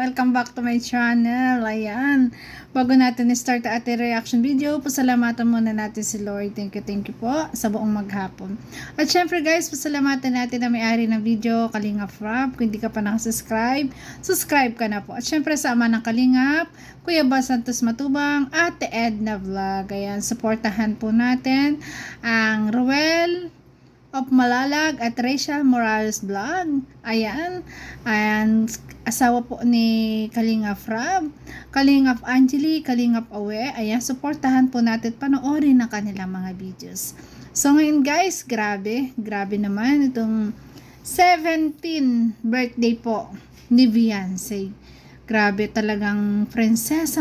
Welcome back to my channel. Ayan. Bago natin start ang ating reaction video, pasalamatan muna natin si Lord. Thank you po sa buong maghapon. At syempre guys, pasalamatan natin na may-ari ng video, Kalingap Rob. Kung hindi ka pa nakasubscribe, subscribe ka na po. At syempre sa ama ng Kalingap, Kuya Bas Santos Matubang, Ate Edna Vlog. Ayan, supportahan po natin ang Ruel of Malalag at Rachel Morales Vlog. Ayan. Asawa po ni Kalingap Rob, Kalingap Angeli, Kalingap Awe. Ayan, supportahan po natin, panoorin ang kanilang mga videos. So ngayon guys, grabe naman itong 17th birthday po ni Beyonce. Grabe, talagang prinsesa.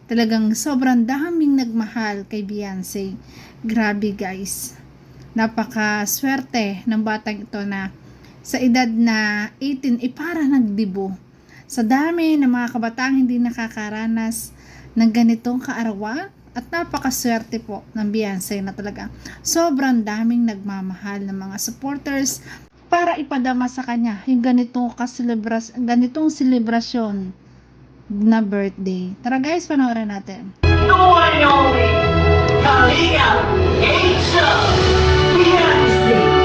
Talagang sobrang daming nagmahal kay Beyonce. Grabe guys. Napaka-swerte ng batang ito na sa edad na 18, para nagdibo. Sa dami ng mga kabataang hindi nakakaranas ng ganitong kaarawan, at napaka-swerte po ng Beyonce na talaga sobrang daming nagmamahal ng mga supporters para ipadama sa kanya yung ganitong selebrasyon na birthday. Tara guys, panoorin natin. The one and only Kalingap Angel Beyonce.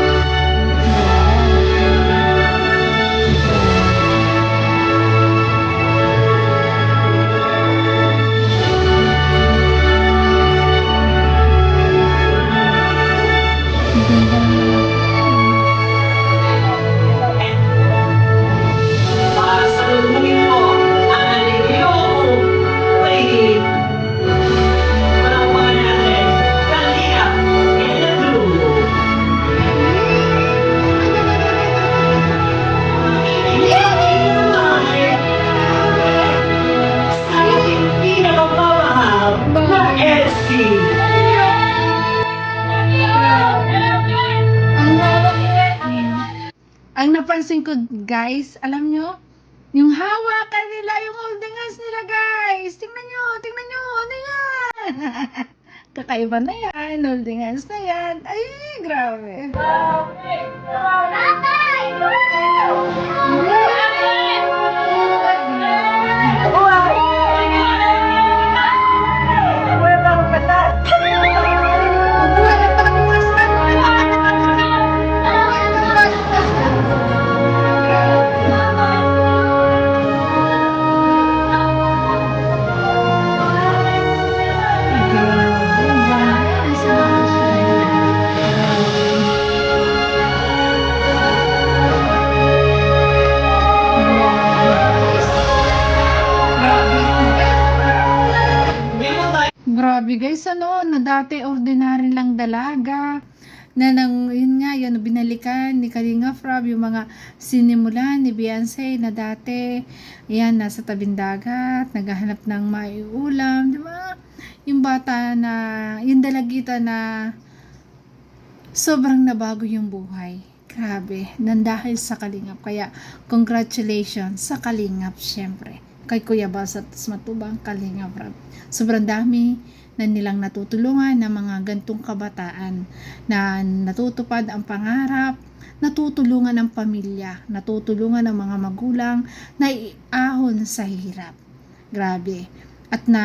Pasalubungin mo ang aligiyong lady. Palawakan natin, Kalingap Edu. Sa ating pinakamamahal na LC. Ang napansin ko guys, alam nyo, yung hawakan nila, yung holding hands nila guys. Tingnan nyo. Kakaiba na yan, holding hands na yan. Ay, grabe. Grabe guys, na dati ordinary lang dalaga na yun binalikan ni Kalingap Rob, yung mga sinimulan ni Beyonce na dati, ayan, nasa tabing dagat, naghahanap ng maiulam, di ba? Yung bata na, yung dalagita na sobrang nabago yung buhay. Grabe, nandahil sa Kalingap. Kaya, congratulations sa Kalingap, syempre. Kay Kuya Bas Santos Matubang, Kalingap Rob. Sobrang dami na nilang natutulungan ng mga gantong kabataan na natutupad ang pangarap, natutulungan ang pamilya, natutulungan ang mga magulang na iahon sa hirap. Grabe. At na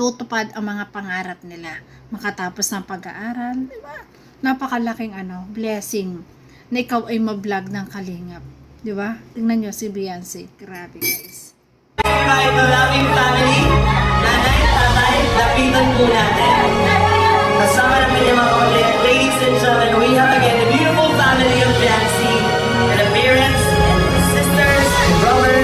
tutupad ang mga pangarap nila, makatapos ng pag-aaral, di ba? Napakalaking blessing na ikaw ay ma-vlog ng Kalingap, di ba? Tingnan nyo si Beyonce, grabe guys. Kahit na loving family, nanay, tatay, lapitan po natin. Kasama namin yung mga kapatid, ladies and gentlemen, we have again the beautiful family of Beyonce, and the parents, and the sisters, and brother.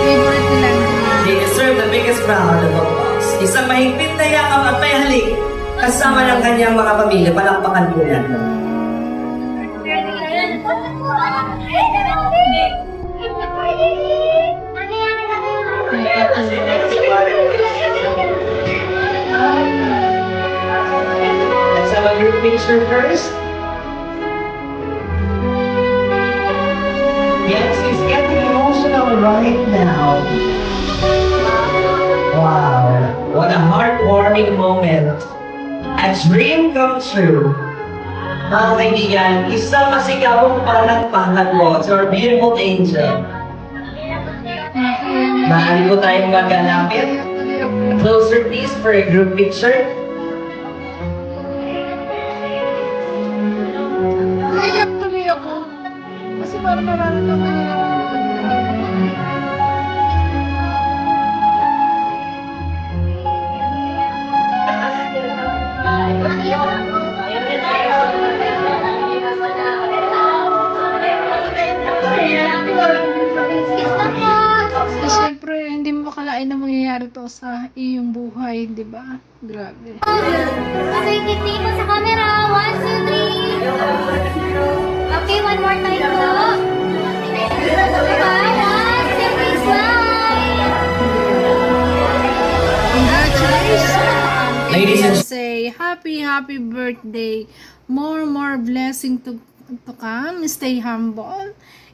Favorite nila yung They deserve the biggest crown of all us. Isang mahigpit na yakap at may halik, kasama ng kanyang mga pamilya, palakpakan po natin. Let's have a group picture first. Yes, he's getting emotional right now. Wow, what a heartwarming moment. A dream come true. Mga kaibigan, isang masigabong palakpakan mo to our beautiful angel. Maaari po tayong magkalapit. Closer please for a group picture. Naiyak tuloy ako. Kasi parang nararamdaman niya. Siyempre, hindi mo makalain na mangyayari to sa iyong buhay, di ba? Grabe. Pakikiti ko sa camera. 1, 2, 3. Okay, one more time po. Diba? 1, 2, 3, smile. Congratulations! Ladies and Say, happy birthday. More blessing to come. Stay humble.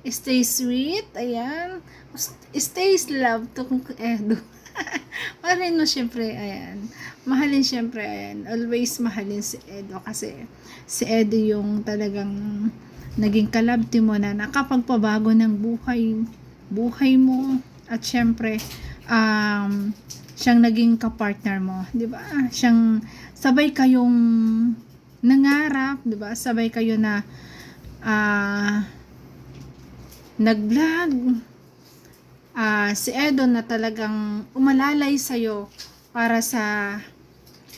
Stay sweet. Ayan. Stay love to Edo. Mahalin mo syempre, ayan. Mahalin syempre, ayan. Always mahalin si Edo kasi si Edo yung talagang naging kalabti mo na nakapagpabago ng buhay mo. At syempre, siyang naging kapartner mo, 'di ba? Siyang sabay kayong nangarap, 'di ba? Sabay kayo na nag-vlog. Si Edo na talagang umalalay sa'yo para sa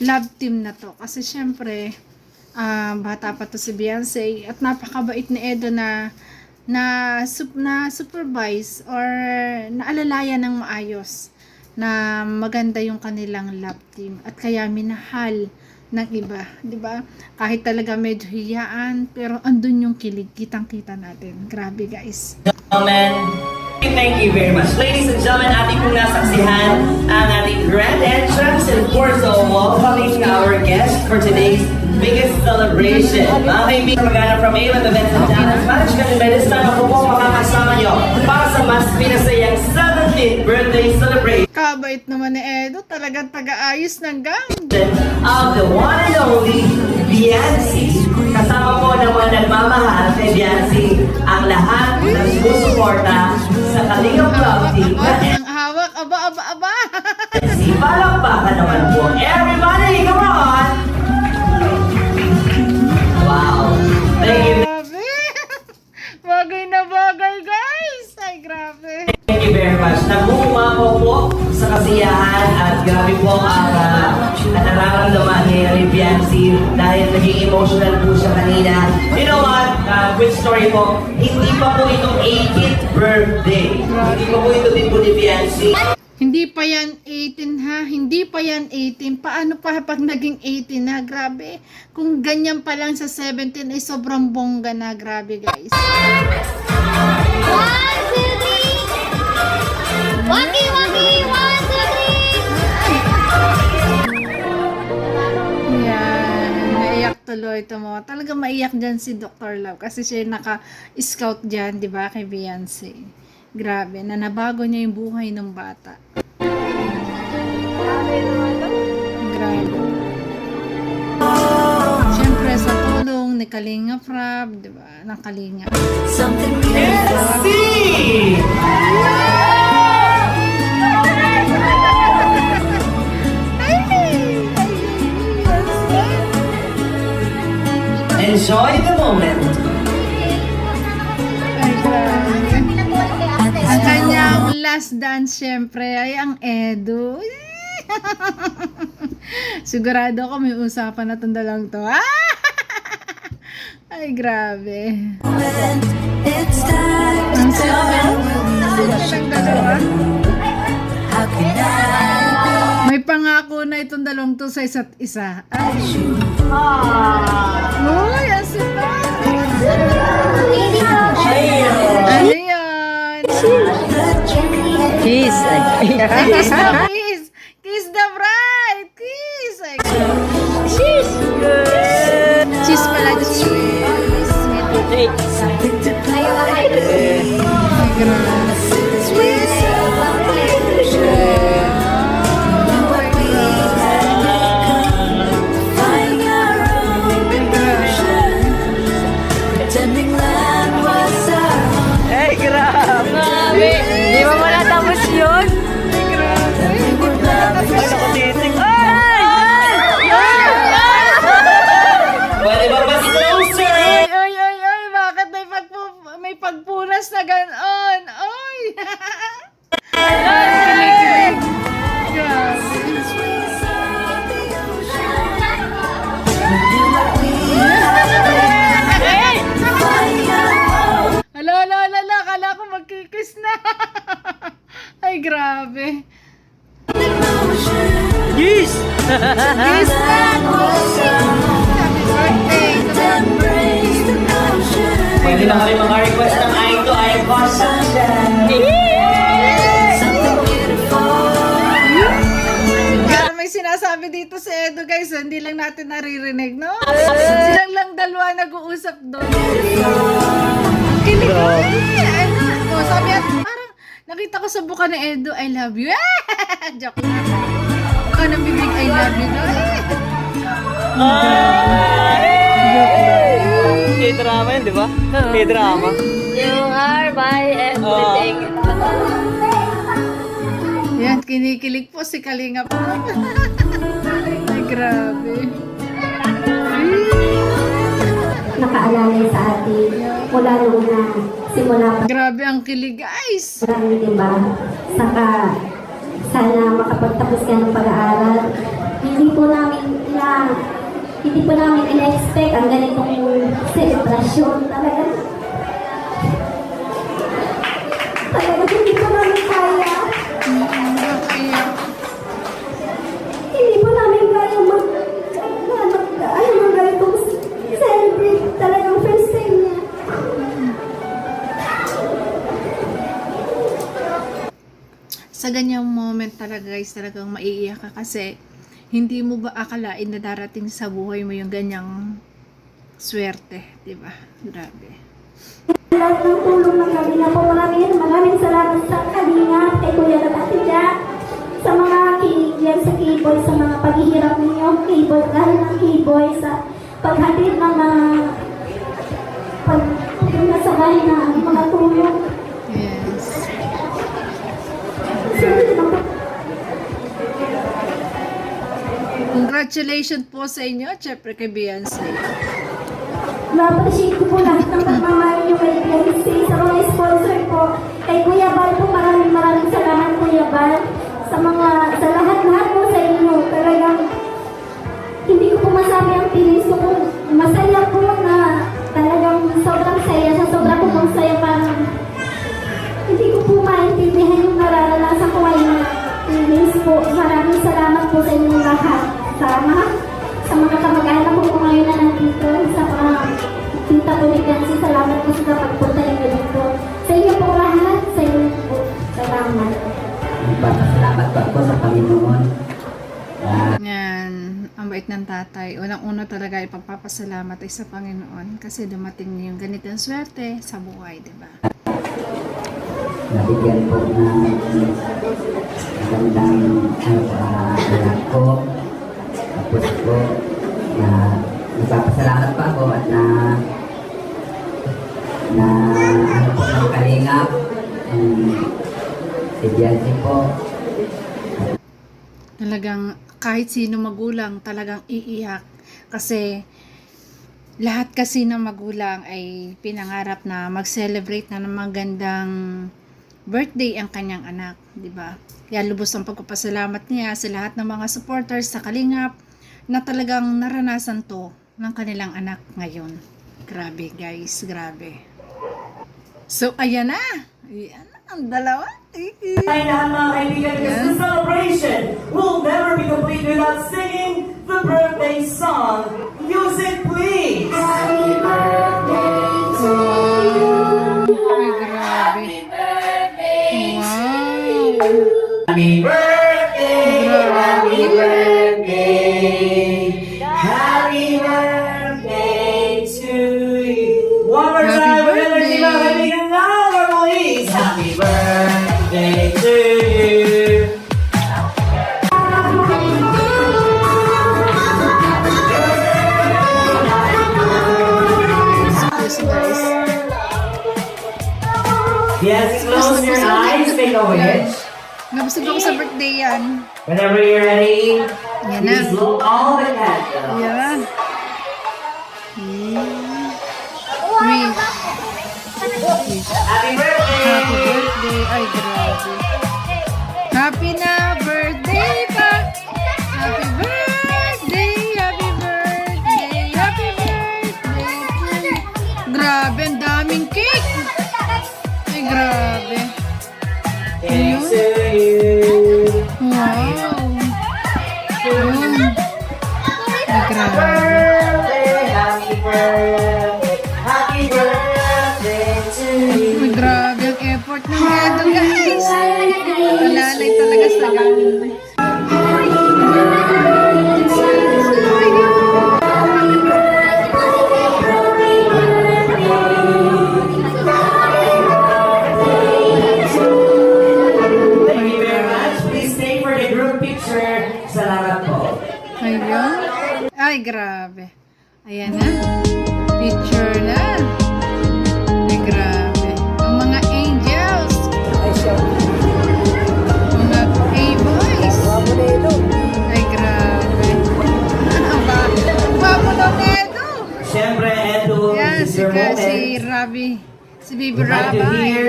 love team na to. Kasi syempre, bata pa to si Beyonce at napakabait ni Edo na supervise or naalalayan ng maayos na maganda yung kanilang love team at kaya minahal ng iba, 'di ba? Kahit talaga medyo hiyaan, pero andun yung kilig, kitang-kita natin. Grabe, guys. gentlemen, thank you very much. Ladies and gentlemen, ating pong nasaksihan ang ating grand entrance and of course, welcoming our guest for today's biggest celebration. Mga kaibigan, magana from A1 Events and Talent Management, and by this time, ako po makakasama nyo para sa mas pinasayang 17th birthday celebration Kabait naman ni Edo, talagang taga-ayos ng gang. of the one and only Beyonce. Kasama po ng mga nagmamahal kay Beyonce ang lahat ng sumusuporta sa Kalingap Club Team na Ang hawak, aba. Beyonce. Palakpakan naman po. Everybody, come on! Wow. Thank you. Grabe. Bagay na bagay, guys. Ay, grabe. Thank you very much. Nagmumako po sa kasiyahan at grabe po ang nararamdaman ni Beyonce dahil naging emotional po siya kanina. You know what? Quick story po. Hindi pa po itong 18th birthday. Hindi pa po ito din po ni Beyonce. Hindi pa yan 18 ha, hindi pa yan 18. Paano pa pag naging 18 na? Grabe. Kung ganyan pa lang sa 17 ay sobrang bongga na. Grabe, guys. 1, 2, 3. Waki, 1, 2, 3. Yan. Naiyak tuloy ito mo. Talaga maiyak dyan si Dr. Love kasi siya yung naka-scout dyan, di ba, kay Beyonce. Grabe, na nabago niya yung buhay ng bata. Grabe. Siyempre, sa tulong ni Kalinga Prab, di ba, ng Kalinga. Beyonce! Enjoy the moment. Ay, grabe. Ang kanyang last dance, syempre, ay ang Edo. Sigurado ako may usapan na itong dalang to. Ay, grabe. Ang silang dalawa. May pangako na itong dalawang to sa isa't isa. Ay, uy, asita. Ano yan? Kiss. Kiss the kiss. Kiss the bride. Kiss. Ay, Cheese. cheese pala. Cheese. Ay, grabe. Ay, grabe. Di ba mo natapos yun? Yes! Yes, man! Happy birthday to Mark. Pwede na kami mga request ng eye to eye Kaya may sinasabi dito si Edo guys, hindi lang natin naririnig, no? Silang lang dalawa nag-uusap doon. Kilig ko eh! Ano? O, sabi at parang nakita ko sa buka ni Edo, I love you. Joke lang. Buka ng bibig, I love you doon. May drama yun, di ba? May drama. You are my everything. Yan, kinikilig po si Kalinga po. Ay, grabe. Nakaalalay sa atin mula noong na simula pa Grabe ang kilig, guys. lang, di ba? Saka sana makapagtapos ka ng pag-aaral. Hindi po namin in-expect ang ganitong selebrasyon. Talagang hindi po namin kaya. Hindi po namin kaya mag ganitong celebrate. Talagang first time niya. Sa ganyang moment talaga guys, talagang maiiyak ka kasi hindi mo ba akalain na darating sa buhay mo yung ganyang swerte, di ba? Grabe. Lahat ng tulong ng Kalinga po, maraming salamat sa Kalinga, kay Kuya at Ate Jack, sa mga kiligyan sa K-Boy, sa mga paghihirap ninyo, K-Boy, dahil ng K-Boy, sa paghatid ng nasa bahay na mga tulong. Yes. Congratulations po sa inyo, syempre kay Beyonce. Na-appreciate ko po lahat ng pagmamahal nyo kay Beyonce, sa mga sponsor po, kay Kuya Bal po, maraming salamat Kuya Bal, sa lahat po sa inyo, talagang hindi ko po masabi ang feelings ko po, masaya po na talagang sobrang saya, sa sobrang po saya, parang hindi ko po maintindihan yung nararanasan ko ngayon na feelings po. Maraming salamat po sa inyong lahat. Sa mga kamag-anak ko ngayon na nandito, sa mga tita ko ni Gansi, salamat po sa pagpunta ninyo dito. Sa inyo po lahat, sa inyo po, salamat. Salamat po sa Panginoon. Yan, ang bait ng tatay. Unang-una talaga ipagpapasalamat ay sa Panginoon kasi dumating niyo yung ganitong swerte sa buhay, di ba? Nabigyan po ng magandang anak ko. Tapos po, nagpapasalamat pa ako at ano po ng Kalingap. Si Bianchi po. Talagang kahit sino magulang talagang iiyak kasi lahat kasi ng magulang ay pinangarap na mag-celebrate na ng magandang birthday ang kanyang anak, di ba? Kaya lubos ang pagpapasalamat niya sa lahat ng mga supporters sa Kalingap na talagang naranasan to ng kanilang anak ngayon. Grabe guys, grabe. So ayan na. Ayan na ang dalawa. Ay lahat mga kaibigan, because the celebration will never be complete without singing the birthday song. Music please! Happy birthday to you. Ay, grabe. Wow. Happy birthday! Happy birthday! Happy birthday to you! One more Happy time, we're gonna birthday. sing mga kaibigan now, please! Happy birthday to you! Yes, guys. Yes, close your eyes, make a wish. Nabusog ako sa birthday yan. Whenever you're ready, Yan na. please blow all the candles. Yeah. Wish. Happy birthday! Happy birthday. Ay, grabe. Happy na birthday pa. Happy birthday. Happy birthday. Happy birthday to you. Grabe, ang daming cake. Ay, grabe. Thanks to you. Wow. Happy birthday, happy birthday to you. Uy, grabe ang effort ng Edo, guys. Malalay talaga sa gamit. Thank you very much. Please stay for the group picture. Salamat po. Ayun. Ay, grabe. Ayan na. Picture na. Ay, grabe. Ang mga angels. Mga A-boys. Ay, grabe. Ano ba? Bago ng Edo. Siyempre, Edu, Yan, this is your moment. si Rabi. Si Baby We'd like to Rabay. hear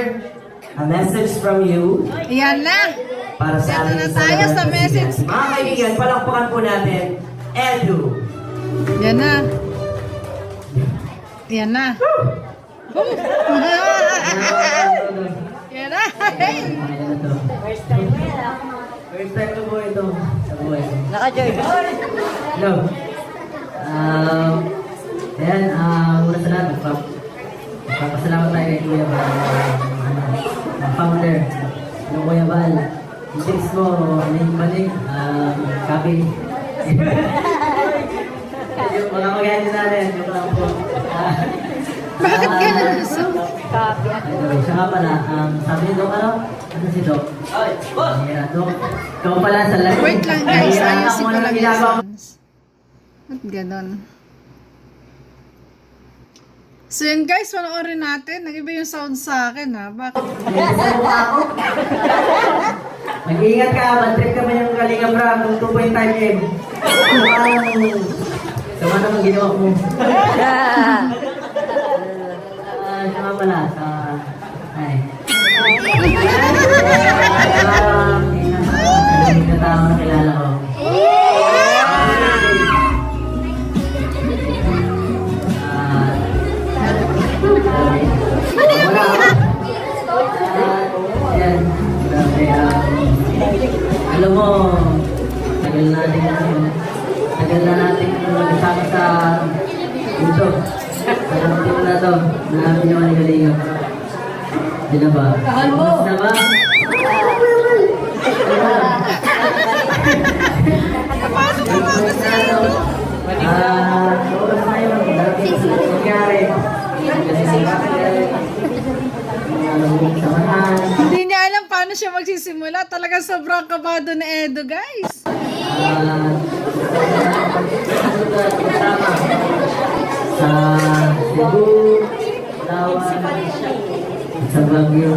a message from you Ayan na. para sa Dito na ating tayo sa message. Mga kaibigan, palakpakan po natin, Edu. Yan na. Yan na. Yan na. First time ko po ito sa buhay. Naka-join. Hello. Ayan, muna sa lahat, magpapasalamat tayo kay Kuya Bal, ang founder ng Kuya Bal. Yung tips mo, maning copy. Yung mga mag-anin natin, yung lang po. Bakit ganun? Siya nga pala, sabi ni Doc, ano si Doc? Mahira, Doc. Ikaw pala sa live. Wait lang guys, Mahira ayusin ako ko ng lang yung ginagawa ko. sounds. Ba't ganon? So yun guys, panoorin natin. Nag-iba yung sound sa akin ha. Bakit? Mag-iingat ka, bad-trip ka ba yung Kalinga Bra, kung 2.5M. Sama naman ginawa mo. Siya nga pala, sa... Ay. Yung tao na kilala ko. Wala ako. Yan. Grabe, alam mo, tagal na natin magkasama sa ito. Sa team na to, na ginawa ni Kalinga. Di na ba? Tapos na ba? Oras na yun. Dati nangyari. Samahan. Hindi niya alam paano siya magsisimula. Talagang sobrang kabado na Edo guys. Sa Cebu, Palawan, sa Baguio.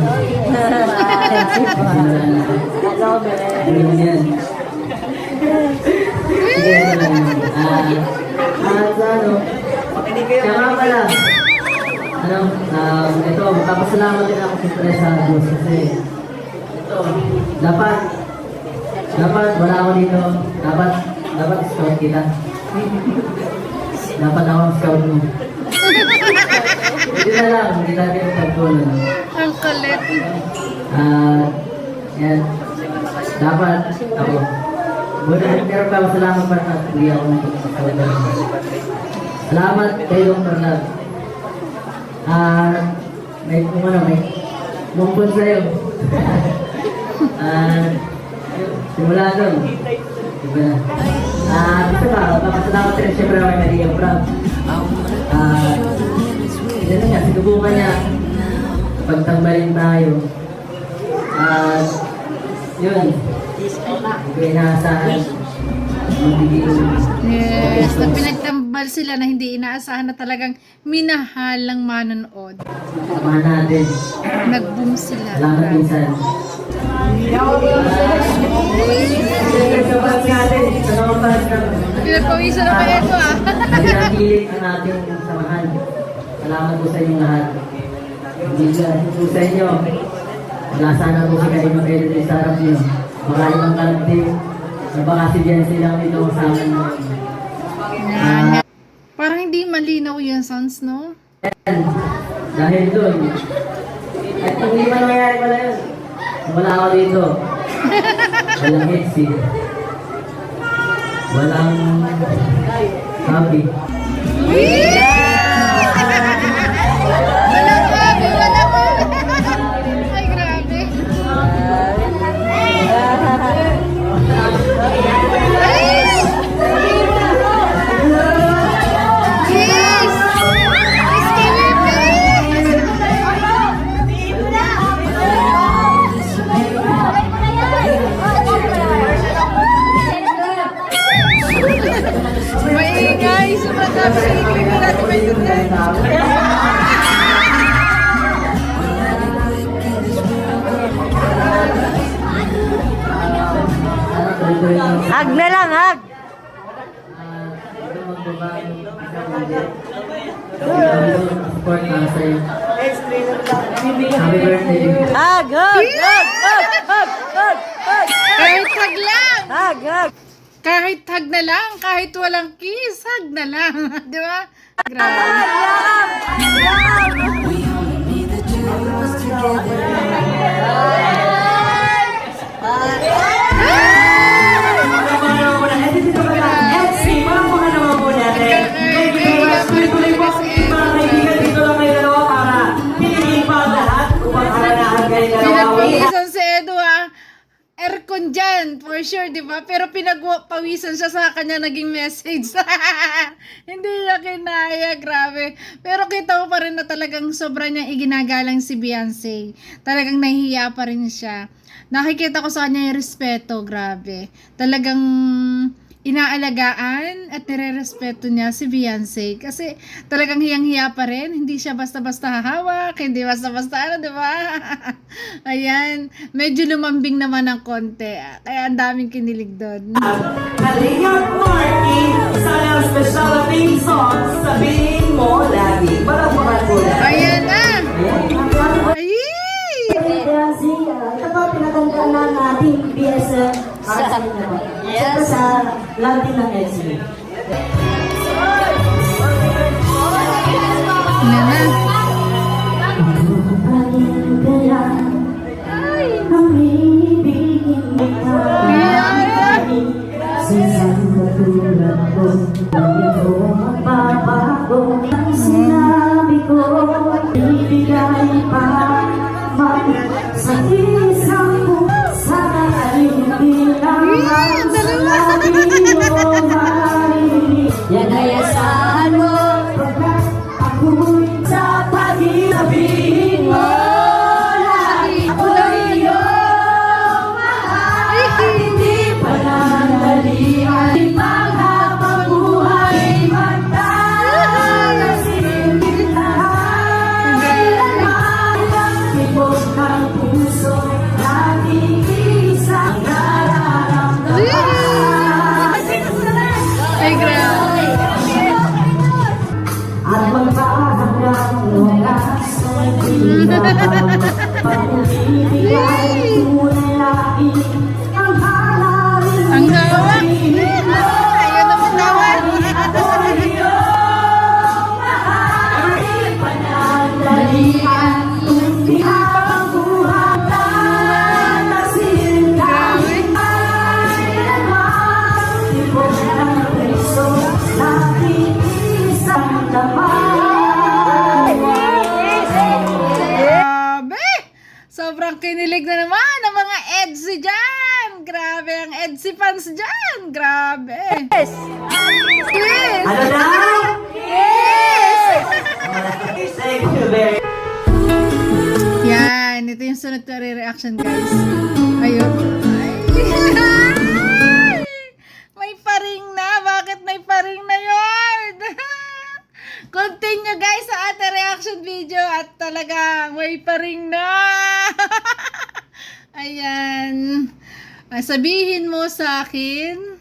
Ayun yan. Sige, ito lang yun. Sa ano, siya nga pala. Ito, magpapasalamat din ako siyempre sa Diyos kasi ito, dapat wala ako dito, dapat scout kita. Dapat ako ang scout mo. Hindi na lang, hindi natin pagtunan. Ang kalit. Yan, dapat ako. Pero pa salamat pa at hindi ako ng salamat kay Dr. Love. May kung ano, may mumpun sa'yo. Simula doon. Diba? Gusto ba, papasalamat rin siyempre ako kay Maria Prab. Ganun nga, sinubukan niya. Pagtambalin tayo. Yun. Hindi ko inaasahan. Yes, na pinagtambal sila na hindi inaasahan na talagang minahal ng manonood. Samahan natin. Nag-boom sila. Salamat minsan. Sabas natin. Salamat pa rin naman. Pinagpawisan na ba ito ah? Pinapilit ang ating samahan. Salamat po sa inyong lahat. Bilang po sa inyo. Wala sana po si Kalimang Edit sa harap niyo. Baka ibang kalabdib. Baka si Jency lang ito sa amin. Parang hindi malinaw yung sounds, no? Dahil doon. At kung hindi man nangyayari pala yun. Wala ako dito. Walang HC. Walang Happy. Walang grabe, walang ay, grabe. Yes! Miss maingay, sumatap sa ikli ko natin maintindihan. Hag na lang, hag! Support na sa'yo. Happy birthday. Hag! Hag! Hag! Hag! Hag! Hag! Hag! Kahit hag lang. Hag! Hag! Kahit hag na lang, kahit walang kiss, hag na lang. Di ba? Grabe. Pinagpawisan si Edu aircon dyan, for sure, di ba? Pero pinagpawisan siya sa kanya naging message. Hindi niya kinaya, grabe. Pero kita mo pa rin na talagang sobra niya iginagalang si Beyonce. Talagang nahihiya pa rin siya. Nakikita ko sa kanya yung respeto, grabe. Talagang inaalagaan at nire-respeto niya si Beyonce kasi talagang hiyang-hiya pa rin, hindi siya basta-basta hahawak, hindi basta-basta ano, di ba? Ayan, medyo lumambing naman ng konti, kaya ang daming kinilig doon. Kalingap Marky, sana ang special theme song, sabihin mo lagi. Palakpakan po na. Ayan na! Ay! Ito po, pinatandaan na natin BS yes. Sa lobby ng EDSI. Ayan na. Sinabi ko, ibigay pa sa isang pusa ay bilang sabi mo marinig. Yan ay asahan mo pagkat ako'y sa pag-ibig mo. Ako iyong mahal at hindi panandalian. Paghabang buhay magtatasin kita. Tibok ng puso nating isang nararamdaman. Ay, grabe. At magpahanggang oras ay pinabang pag-ibigay tunay lagi ang hangarin Ang sa hawak. piling mo. Ayun na magtawad. Ako iyong mahal, di panandalian, kundi habang buhay tatasin kahit kailanman. Tibok ng preso nating isang laman. Grabe! Sobrang kinilig na naman ang mga EDSI dyan! Grabe ang EDSI fans dyan! Grabe! Yes! Yes! Ano na? Yes! Thank you very Yan, ito yung sunod na reaction, guys. Ayun. Ay. May paring na! Bakit may paring na yun? Continue, guys, sa ating reaction video at talagang may paring na! Ayan. Sabihin mo sa akin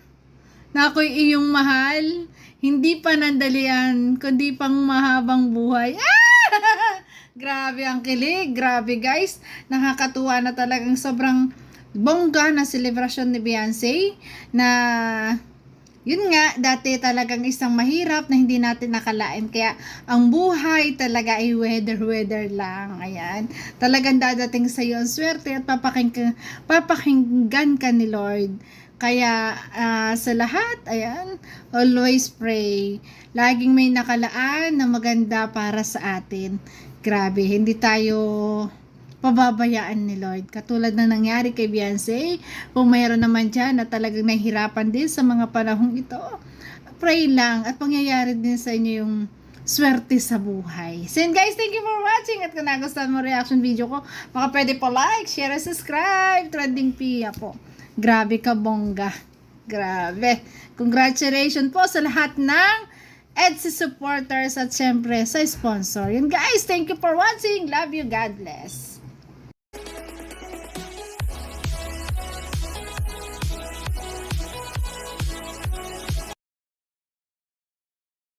na ako'y iyong mahal, hindi panandalian, kundi pang mahabang buhay. Grabe ang kilig. Grabe, guys. Nakakatuwa na talagang sobrang bongga na selebrasyon ni Beyonce na yun nga, dati talagang isang mahirap na hindi natin nakalain. Kaya ang buhay talaga ay weather lang. Ayan. Talagang dadating sa iyo ang swerte at papakinggan ka ni Lord Kaya sa lahat, ayan, always pray. Laging may nakalaan na maganda para sa atin. Grabe, hindi tayo pababayaan ni Lord. Katulad na nangyari kay Beyonce, kung mayroon naman dyan na talagang nahihirapan din sa mga panahong ito, pray lang at pangyayari din sa inyo yung swerte sa buhay. So yun guys, thank you for watching at kung nagustuhan mo reaction video ko, baka pwede po like, share, and subscribe. Trending Pia po. Grabe ka, bongga. Grabe. Congratulations po sa lahat ng EDSA supporters at syempre sa sponsor. Yun guys, thank you for watching. Love you. God bless.